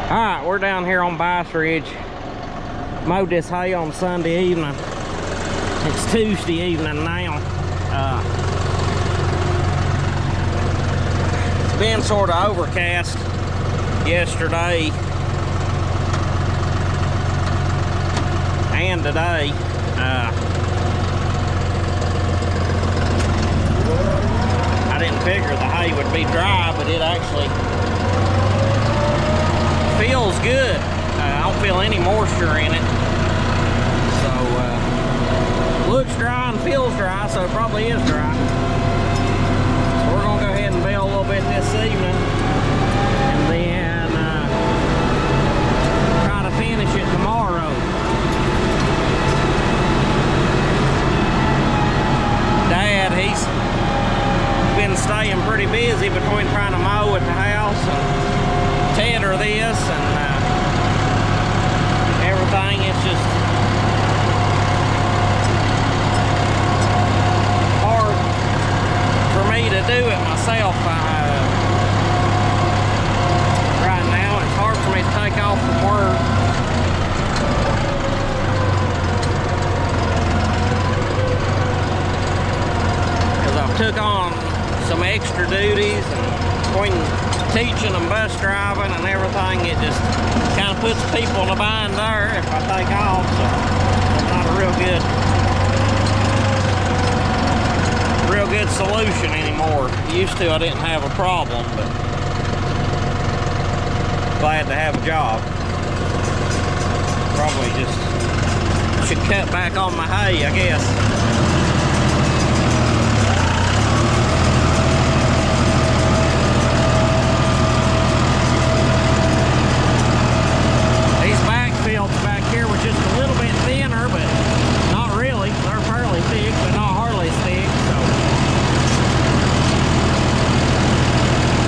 Alright, we're down here on Bass Ridge. Mowed this hay on Sunday evening. It's Tuesday evening now. It's been sort of overcast yesterday and today. I didn't figure the hay would be dry, but it actually feels good. I don't feel any moisture in it. So, looks dry and feels dry, so it probably is dry. So we're gonna go ahead and bale a little bit this evening, and then try to finish it tomorrow. Dad, he's been staying pretty busy between trying to mow at the house and tedder this and everything. It's just hard for me to do it myself right now. It's hard for me to take off from work. Because I've took on some extra duties, and between teaching and bus driving and everything, it just kind of puts people in a bind there if I take off. So it's not a real good solution anymore. Used to, I didn't have a problem, but glad to have a job. Probably just should cut back on my hay, I guess. Back here was just a little bit thinner, but not really. They're fairly thick, but not hardly as thick. So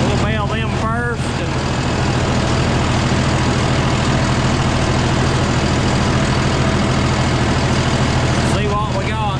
we'll bale them first and see what we got.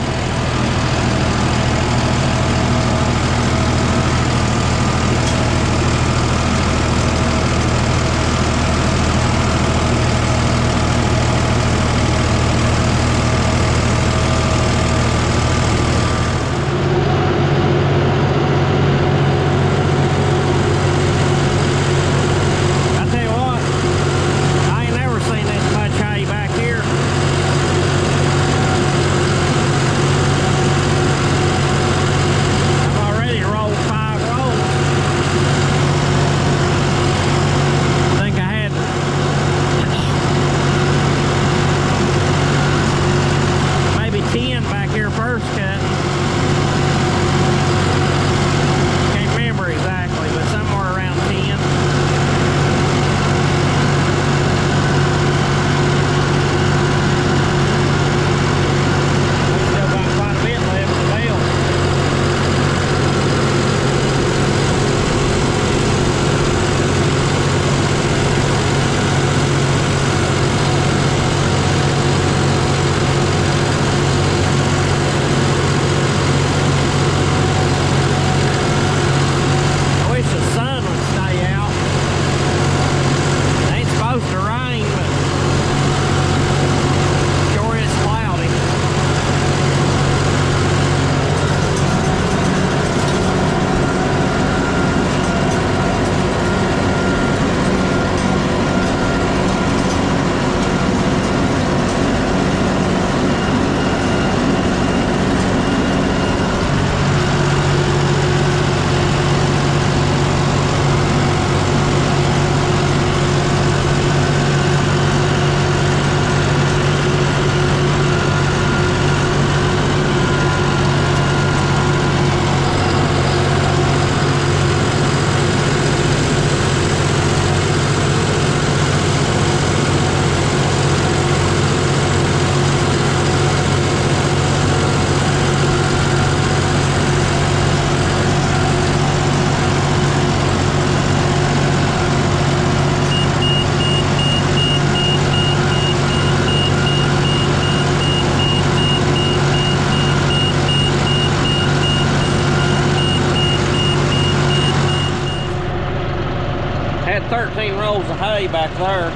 hay back there.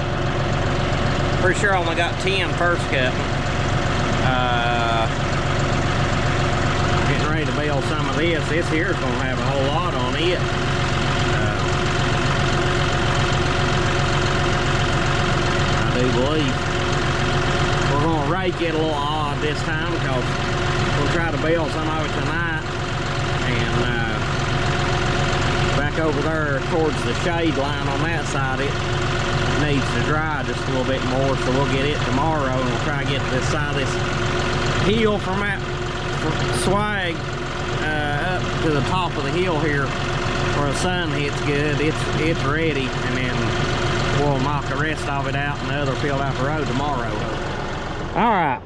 Pretty sure I only got 10 first cutting. Getting ready to bale some of this. This here is going to have a whole lot on it. I do believe we're going to rake it a little odd this time because we'll try to bale some of it tonight. And back over there towards the shade line on that side, it needs to dry just a little bit more, so we'll get it tomorrow and we'll try to get this side of this hill from that swag up to the top of the hill here where the sun hits good. It's ready, and then we'll knock the rest of it out in the other field out the road tomorrow. All right,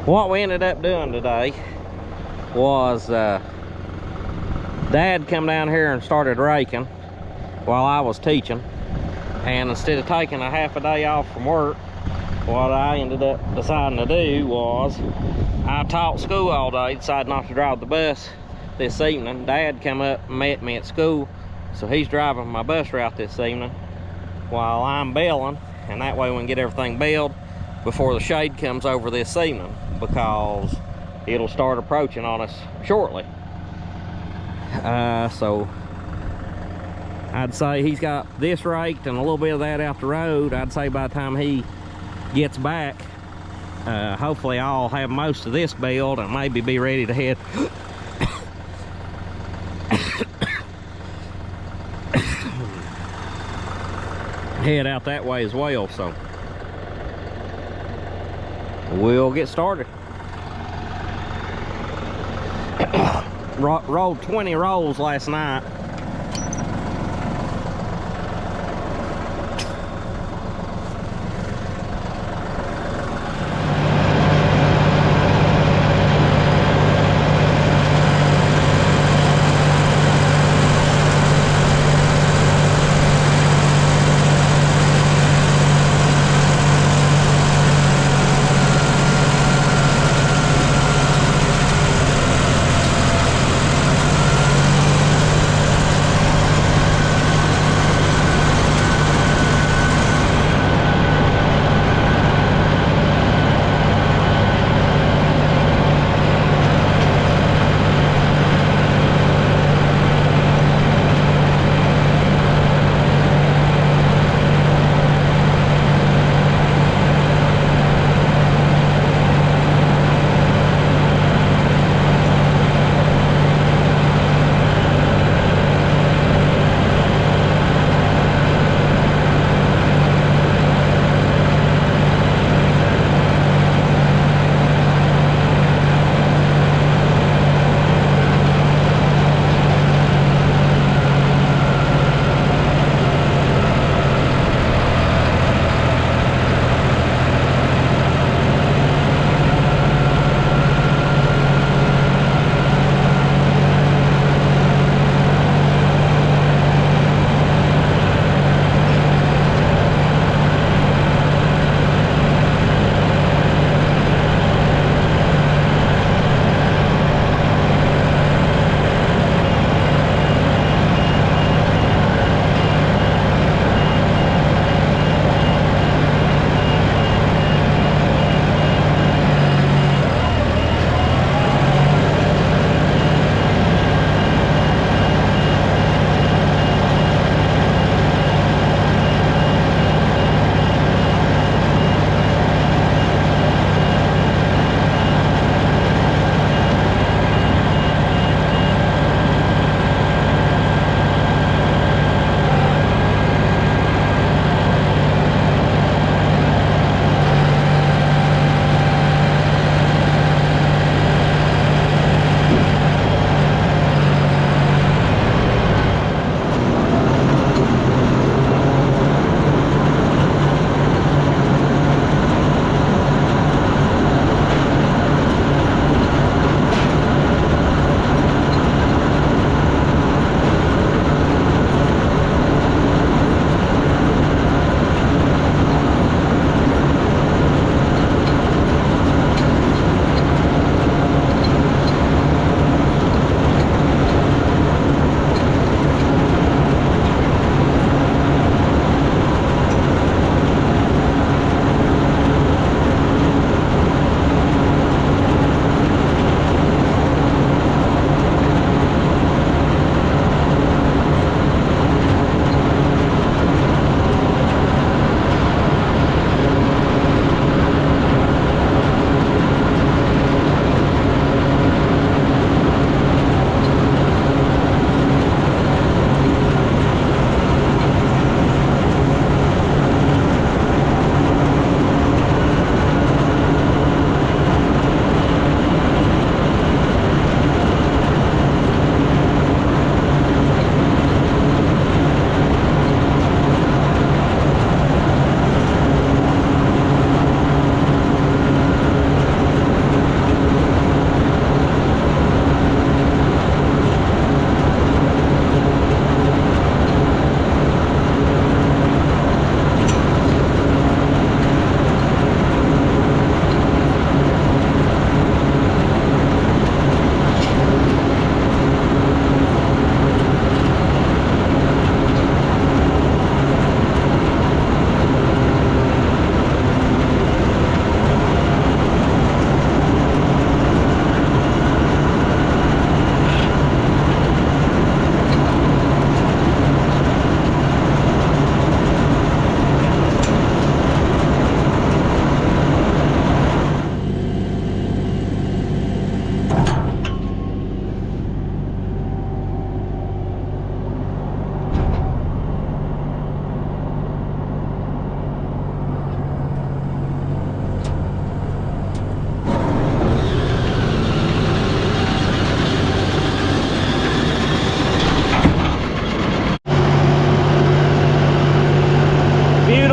what we ended up doing today was Dad come down here and started raking while I was teaching, and instead of taking a half a day off from work, what I ended up deciding to do was I taught school all day, decided not to drive the bus this evening. Dad come up and met me at school, so he's driving my bus route this evening while I'm baling, and that way we can get everything baled before the shade comes over this evening, because it'll start approaching on us shortly. So I'd say he's got this raked and a little bit of that out the road. I'd say by the time he gets back, hopefully I'll have most of this baled and maybe be ready to head head out that way as well. So we'll get started. Rolled 20 rolls last night.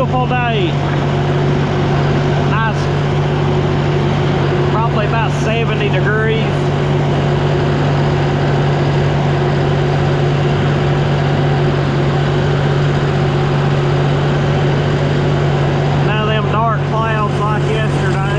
Beautiful day. Nice, probably about 70 degrees. None of them dark clouds like yesterday.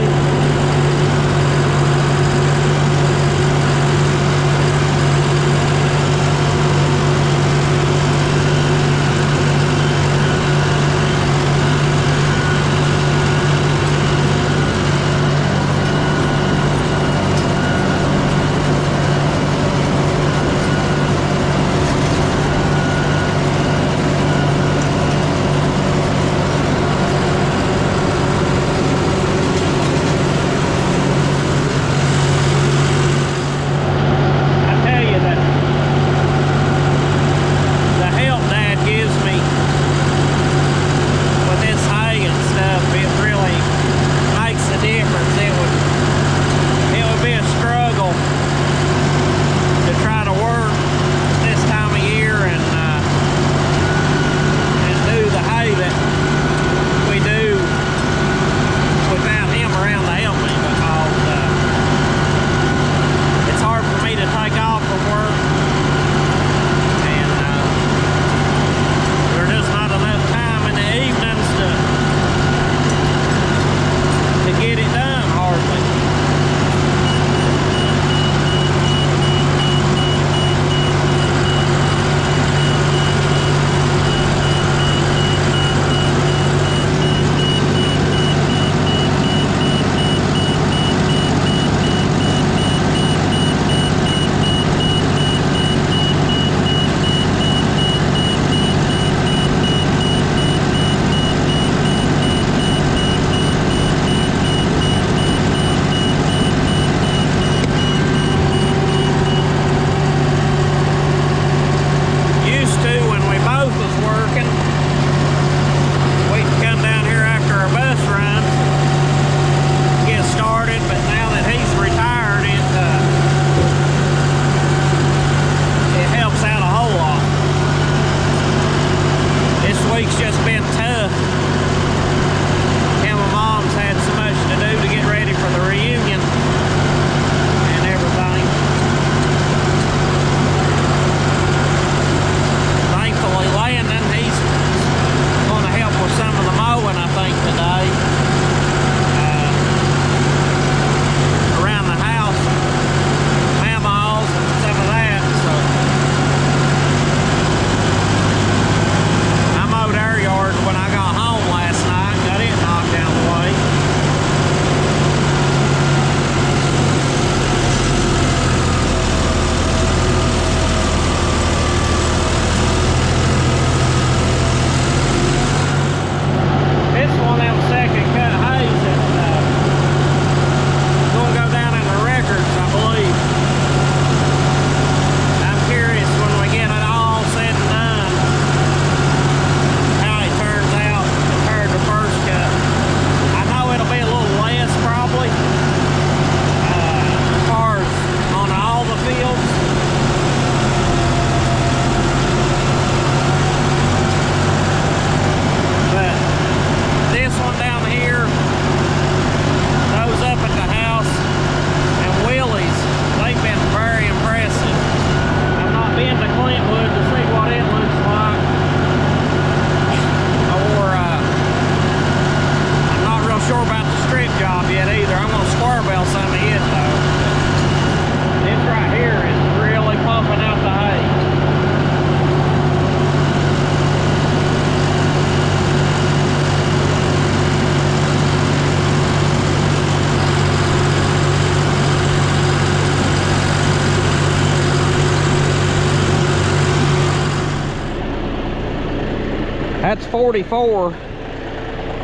That's 44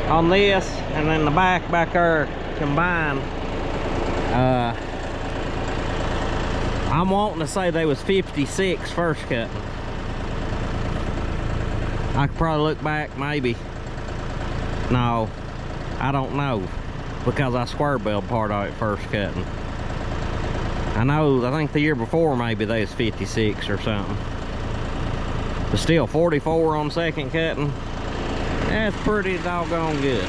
on this, and then the back there combined. I'm wanting to say they was 56 first cutting. I could probably look back, maybe. No, I don't know, because I square billed part of it first cutting. I think the year before maybe they was 56 or something. But still, 44 on second cutting. That's pretty doggone good.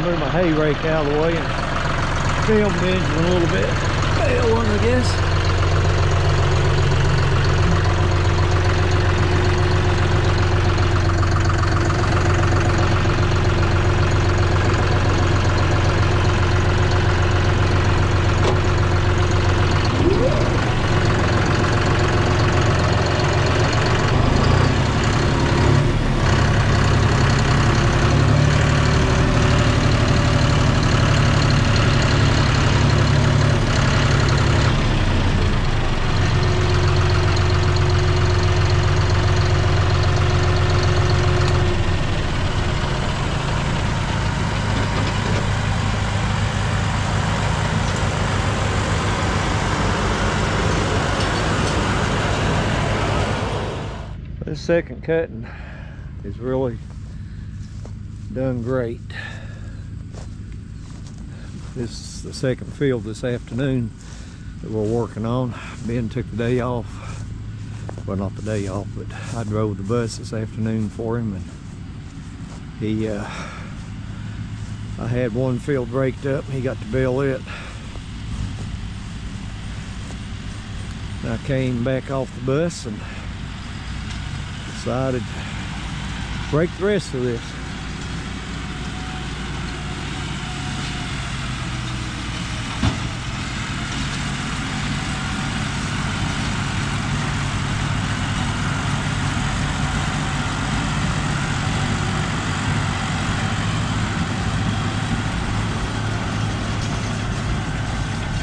Move my hay rake out of the way and film the engine a little bit. Fail one, I guess. This second cutting is really done great. This is the second field this afternoon that we're working on. Ben took the day off. Well, not the day off, but I drove the bus this afternoon for him, and he I had one field raked up and he got to bale it. And I came back off the bus and decided to break the rest of this.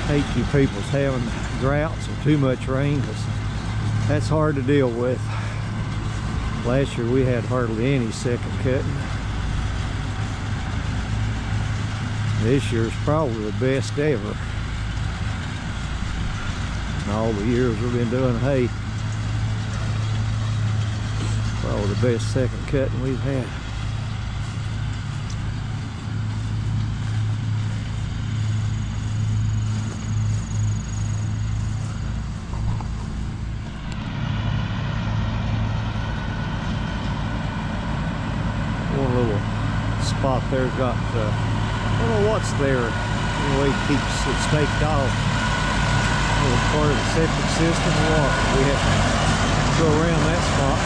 Hate you people's having droughts or too much rain, because that's hard to deal with. Last year we had hardly any second cutting. This year's probably the best ever. In all the years we've been doing hay, probably the best second cutting we've had. Spot there's got I don't know what's there. Anyway, it keeps it staked off. It was part of the septic system or what. We had to go around that spot.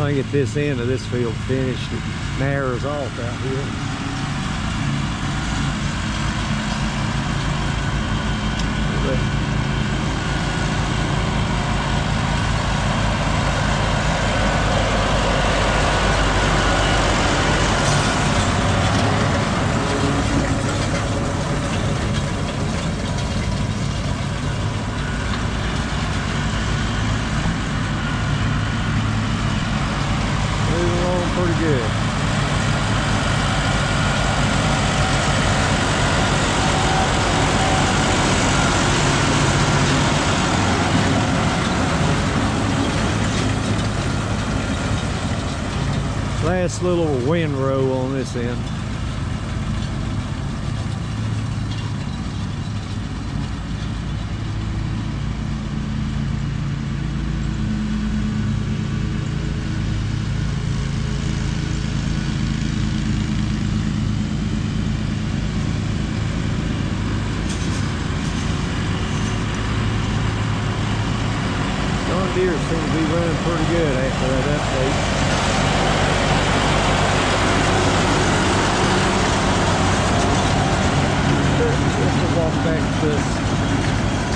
I get this end of this field finished, it narrows off out here. Pretty good. Last little windrow on this end. John Deere seems to be running pretty good after that update. Let's walk back to this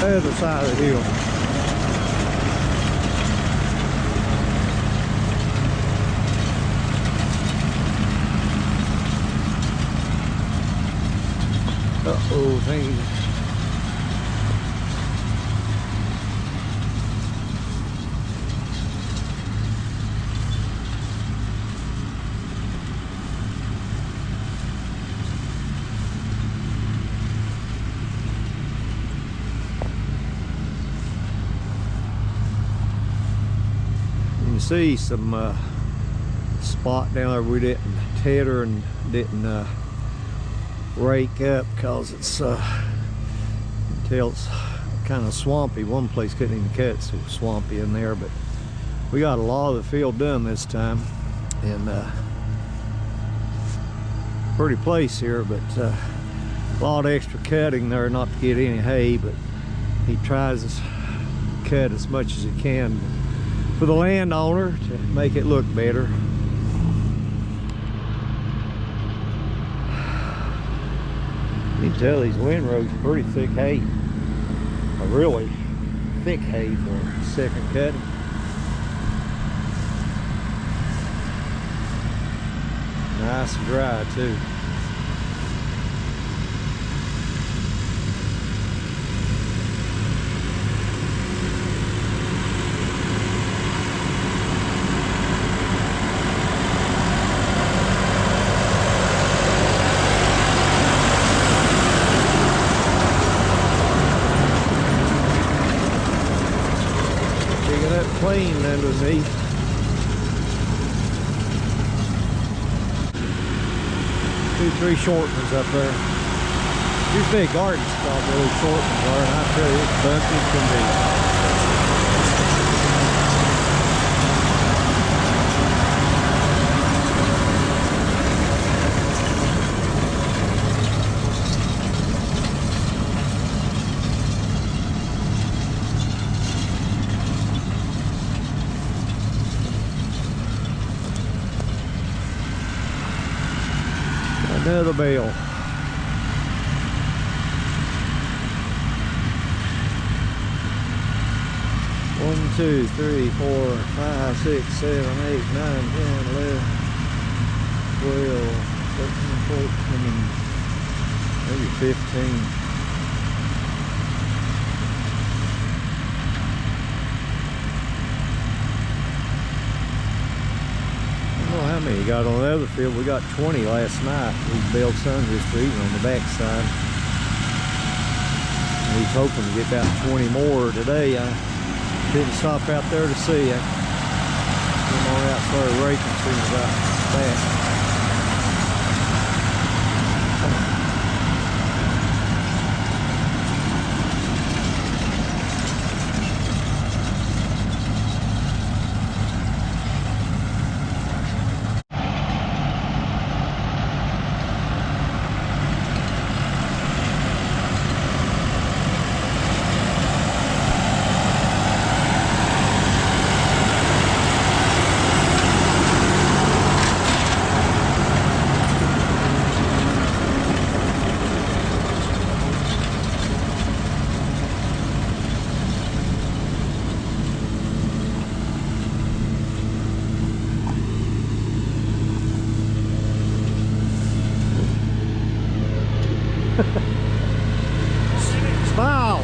other side of the hill. Uh-oh, things. See some spot down there we didn't tether and didn't rake up because it's until it's kind of swampy. One place couldn't even cut, so it was swampy in there, but we got a lot of the field done this time, and pretty place here, but a lot of extra cutting there not to get any hay, but he tries to cut as much as he can for the landowner to make it look better. You can tell these windrows are pretty thick hay. A really thick hay for second cutting. Nice and dry too. Plain underneath. 2-3 short ones up there. Used to be a garden spot where those short ones are, and I tell you, it's bumpy as can be. Another bale. 1, 2, 3, 4, 5, 6, 7, 8, 9, 10, 11, 12, 13, 14, maybe 15. How many you got on the other field? We got 20 last night. We baled some just even on the back side. And he's hoping to get about 20 more today. I didn't stop out there to see. I came on out, started raking soon as I back. Smile.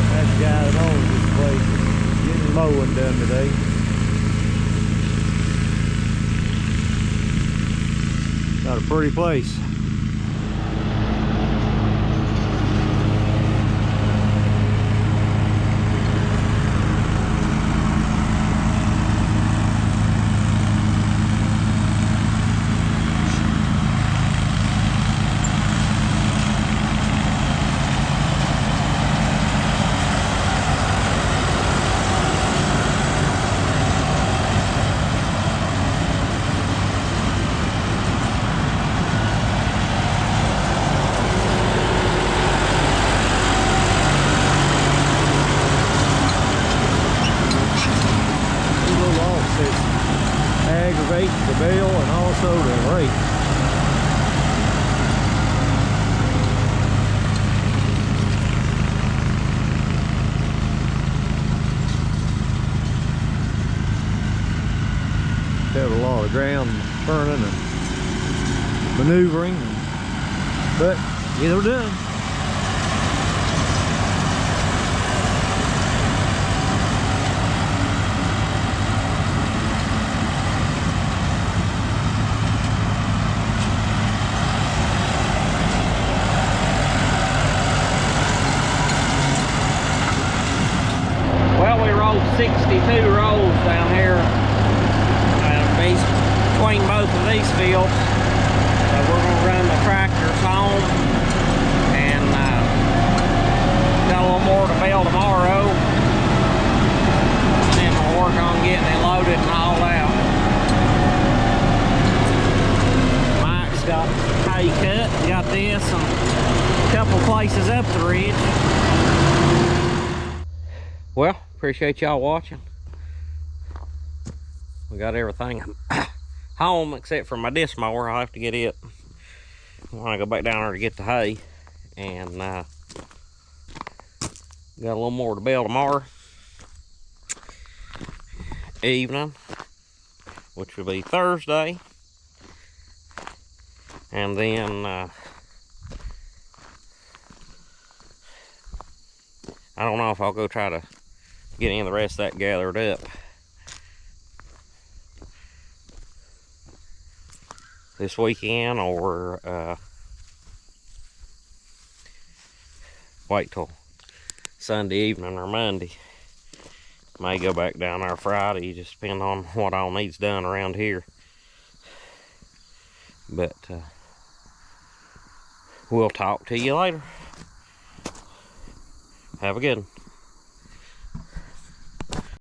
That guy that owns this place is getting mowing done today. Got a pretty place. Aggravate the bale and also the rake. Had a lot of ground turning and maneuvering, but they're done. Well, we rolled 62 rolls down here between both of these fields. So we're going to run the tractors home and got a little more to bale tomorrow. And then we'll work on getting it loaded and hauled out. Mike's got hay cut, got this and a couple places up the ridge. Well, appreciate y'all watching. We got everything home except for my disc mower. I'll have to get it when I go back down there to get the hay. And got a little more to bale tomorrow evening, which will be Thursday. And then I don't know if I'll go try to get any of the rest of that gathered up this weekend, or wait till Sunday evening or Monday. May go back down there Friday, just depending on what all needs done around here. But we'll talk to you later. Have a good one.